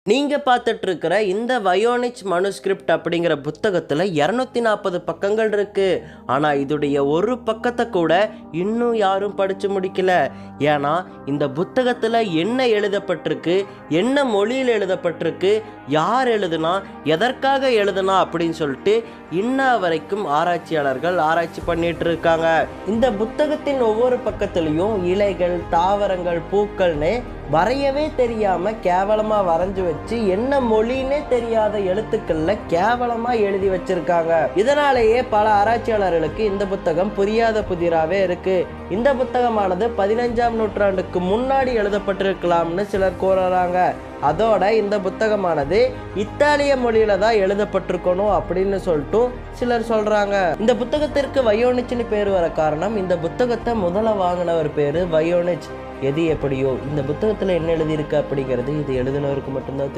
நீங்க பார்த்துட்டு இருக்கிற இந்த வயோனிச் மனுஸ்கிரிப்ட் அப்படிங்கிற புத்தகத்துல 240 பக்கங்கள் இருக்கு. ஆனா இதுடைய ஒரு பக்கத்தை கூட இன்னும் யாரும் படிச்சு முடிக்கல. ஏன்னா இந்த புத்தகத்துல என்ன எழுதப்பட்டிருக்கு, என்ன மொழியில் எழுதப்பட்டிருக்கு, யார் எழுதுனா, எதற்காக எழுதுனா அப்படின்னு சொல்லிட்டு இன்ன வரைக்கும் ஆராய்ச்சியாளர்கள் ஆராய்ச்சி பண்ணிட்டு இருக்காங்க. இந்த புத்தகத்தின் ஒவ்வொரு பக்கத்திலையும் இலைகள், தாவரங்கள், பூக்கள்னு வரையவே தெரியாம கேவலமா வரைஞ்சு வச்சு என்ன மொழின்னே தெரியாத எழுத்துக்கள்ல கேவலமா எழுதி வச்சிருக்காங்க. இதனாலேயே பல ஆராய்ச்சியாளர்களுக்கு இந்த புத்தகம் புரியாத புதிராவே இருக்கு. இந்த புத்தகமானது 15ஆம் நூற்றாண்டுக்கு முன்னாடி எழுதப்பட்டிருக்கலாம்னு சிலர் கூறுறாங்க. அதோட இந்த புத்தகமானது இத்தாலிய மொழியில தான் எழுதப்பட்டிருக்கணும் அப்படின்னு சொல்லிட்டு சிலர் சொல்றாங்க. இந்த புத்தகத்திற்கு வயோனிச்னு பேர் வர காரணம், இந்த புத்தகத்தை முதல்ல வாங்கினவர் பேரு வயோனிச். எது எப்படியோ இந்த புத்தகத்துல என்ன எழுதியிருக்கு அப்படிங்கிறது இது எழுதினவருக்கு மட்டும்தான் தெரியும்.